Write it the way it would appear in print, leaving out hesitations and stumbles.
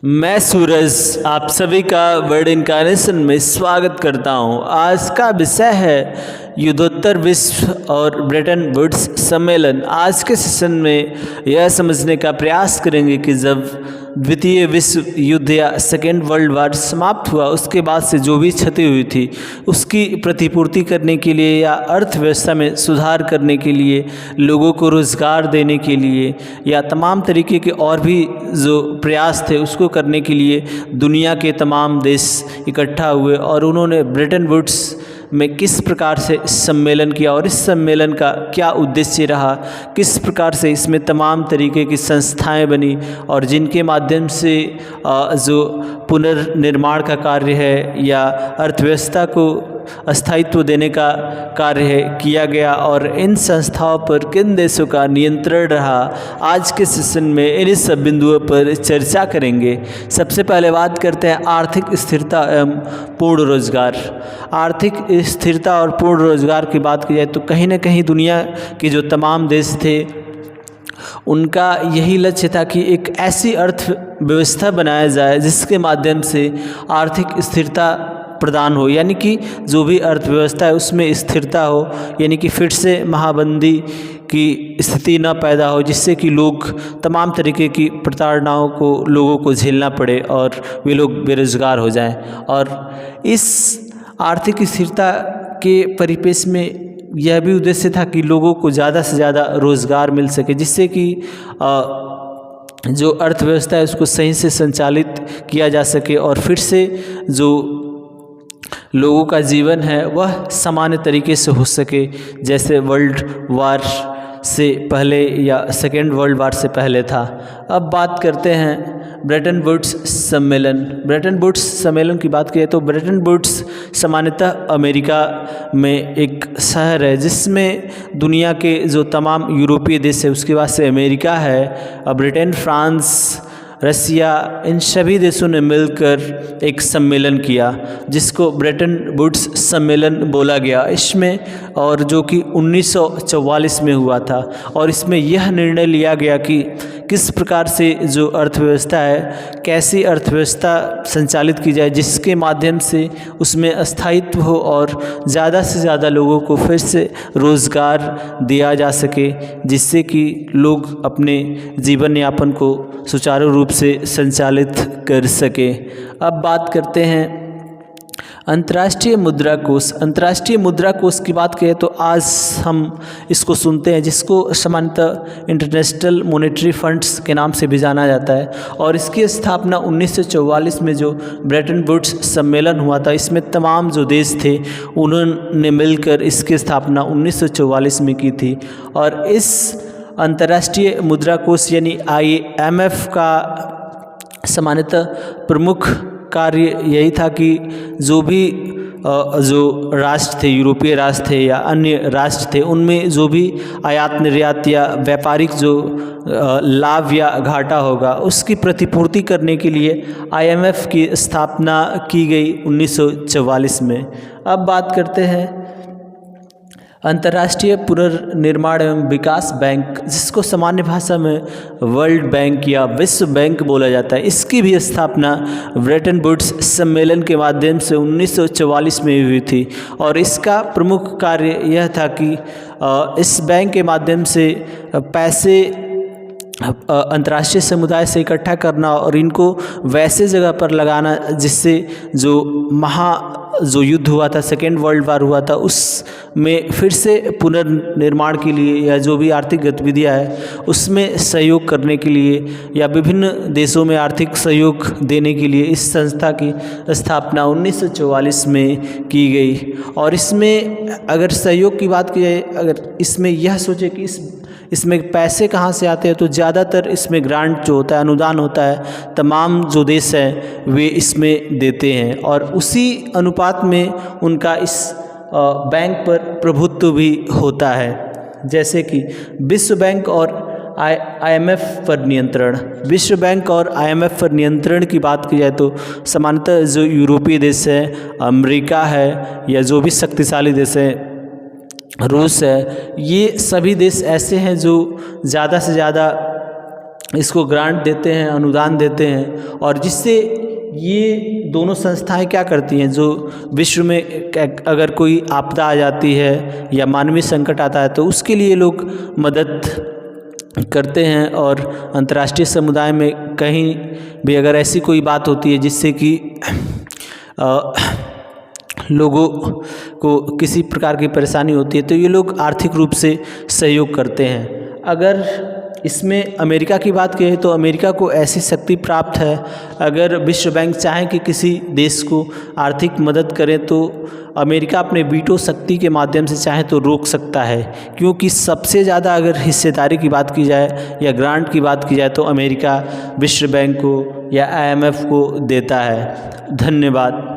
मैं सूरज आप सभी का वर्ड इनकारनेशन में स्वागत करता हूं। आज का विषय है युद्धोत्तर विश्व और ब्रेटन वुड्स सम्मेलन। आज के सेशन में यह समझने का प्रयास करेंगे कि जब द्वितीय विश्व युद्ध या सेकेंड वर्ल्ड वार समाप्त हुआ उसके बाद से जो भी क्षति हुई थी उसकी प्रतिपूर्ति करने के लिए या अर्थव्यवस्था में सुधार करने के लिए, लोगों को रोज़गार देने के लिए या तमाम तरीके के और भी जो प्रयास थे उसको करने के लिए दुनिया के तमाम देश इकट्ठा हुए और उन्होंने ब्रेटन वुड्स में किस प्रकार से सम्मेलन किया और इस सम्मेलन का क्या उद्देश्य रहा, किस प्रकार से इसमें तमाम तरीके की संस्थाएं बनी और जिनके माध्यम से जो पुनर्निर्माण का कार्य है या अर्थव्यवस्था को स्थायित्व देने का कार्य है किया गया और इन संस्थाओं पर किन देशों का नियंत्रण रहा। आज के सेशन में इन सब बिंदुओं पर चर्चा करेंगे। सबसे पहले बात करते हैं आर्थिक स्थिरता एवं पूर्ण रोजगार। आर्थिक स्थिरता और पूर्ण रोजगार की बात की जाए तो कहीं ना कहीं दुनिया के जो तमाम देश थे उनका यही लक्ष्य था कि एक ऐसी अर्थव्यवस्था बनाया जाए जिसके माध्यम से आर्थिक स्थिरता प्रदान हो, यानी कि जो भी अर्थव्यवस्था है उसमें स्थिरता हो, यानी कि फिर से महामंदी की स्थिति न पैदा हो जिससे कि लोग तमाम तरीके की प्रताड़नाओं को लोगों को झेलना पड़े और वे लोग बेरोजगार हो जाएं। और इस आर्थिक स्थिरता के परिपेक्ष में यह भी उद्देश्य था कि लोगों को ज़्यादा से ज़्यादा रोज़गार मिल सके जिससे कि जो अर्थव्यवस्था है उसको सही से संचालित किया जा सके और फिर से जो लोगों का जीवन है वह सामान्य तरीके से हो सके जैसे वर्ल्ड वार से पहले या सेकेंड वर्ल्ड वार से पहले था। अब बात करते हैं ब्रेटन वुड्स सम्मेलन। ब्रेटन वुड्स सम्मेलन की बात करें तो ब्रेटन वुड्स सामान्यतः अमेरिका में एक शहर है जिसमें दुनिया के जो तमाम यूरोपीय देश है उसके बाद से अमेरिका है, ब्रिटेन, फ्रांस, रसिया, इन सभी देशों ने मिलकर एक सम्मेलन किया जिसको ब्रेटन वुड्स सम्मेलन बोला गया। इसमें और जो कि 1944 में हुआ था और इसमें यह निर्णय लिया गया कि किस प्रकार से जो अर्थव्यवस्था है कैसी अर्थव्यवस्था संचालित की जाए जिसके माध्यम से उसमें स्थायित्व हो और ज़्यादा से ज़्यादा लोगों को फिर से रोज़गार दिया जा सके जिससे कि लोग अपने जीवन यापन को सुचारू रूप से संचालित कर सके। अब बात करते हैं अंतर्राष्ट्रीय मुद्रा कोष। अंतर्राष्ट्रीय मुद्रा कोष की बात करें तो आज हम इसको सुनते हैं जिसको सामान्यतः इंटरनेशनल मॉनेटरी फंड्स के नाम से भी जाना जाता है और इसकी स्थापना 1944 में जो ब्रेटन वुड्स सम्मेलन हुआ था इसमें तमाम जो देश थे उन्होंने मिलकर इसकी स्थापना 1944 में की थी। और इस अंतर्राष्ट्रीय मुद्रा कोष यानी IMF का सामान्यतः प्रमुख कार्य यही था कि जो भी जो राष्ट्र थे, यूरोपीय राष्ट्र थे या अन्य राष्ट्र थे, उनमें जो भी आयात निर्यात या व्यापारिक जो लाभ या घाटा होगा उसकी प्रतिपूर्ति करने के लिए IMF की स्थापना की गई 1944 में। अब बात करते हैं अंतर्राष्ट्रीय पुनर्निर्माण एवं विकास बैंक जिसको सामान्य भाषा में वर्ल्ड बैंक या विश्व बैंक बोला जाता है। इसकी भी स्थापना ब्रेटन वुड्स सम्मेलन के माध्यम से 1944 में हुई थी और इसका प्रमुख कार्य यह था कि इस बैंक के माध्यम से पैसे अंतर्राष्ट्रीय समुदाय से इकट्ठा करना और इनको वैसे जगह पर लगाना जिससे जो युद्ध हुआ था, सेकेंड वर्ल्ड वार हुआ था, उसमें फिर से पुनर्निर्माण के लिए या जो भी आर्थिक गतिविधियां है उसमें सहयोग करने के लिए या विभिन्न देशों में आर्थिक सहयोग देने के लिए इस संस्था की स्थापना 1944 में की गई। और इसमें अगर सहयोग की बात की जाए, अगर इसमें यह सोचे कि इसमें पैसे कहाँ से आते हैं तो ज़्यादातर इसमें ग्रांट जो होता है, अनुदान होता है, तमाम जो देश हैं वे इसमें देते हैं और उसी अनुपात में उनका इस बैंक पर प्रभुत्व भी होता है। जैसे कि विश्व बैंक और IMF पर नियंत्रण। विश्व बैंक और IMF पर नियंत्रण की बात की जाए तो सामान्यतः जो यूरोपीय देश है, अमेरिका है या जो भी शक्तिशाली देश है, रूस है, ये सभी देश ऐसे हैं जो ज़्यादा से ज़्यादा इसको ग्रांट देते हैं, अनुदान देते हैं, और जिससे ये दोनों संस्थाएं क्या करती हैं, जो विश्व में अगर कोई आपदा आ जाती है या मानवीय संकट आता है तो उसके लिए लोग मदद करते हैं। और अंतर्राष्ट्रीय समुदाय में कहीं भी अगर ऐसी कोई बात होती है जिससे कि लोगों को किसी प्रकार की परेशानी होती है तो ये लोग आर्थिक रूप से सहयोग करते हैं। अगर इसमें अमेरिका की बात करें तो अमेरिका को ऐसी शक्ति प्राप्त है, अगर विश्व बैंक चाहे कि किसी देश को आर्थिक मदद करे तो अमेरिका अपने वीटो शक्ति के माध्यम से चाहे तो रोक सकता है, क्योंकि सबसे ज़्यादा अगर हिस्सेदारी की बात की जाए या ग्रांट की बात की जाए तो अमेरिका विश्व बैंक को या IMF को देता है। धन्यवाद।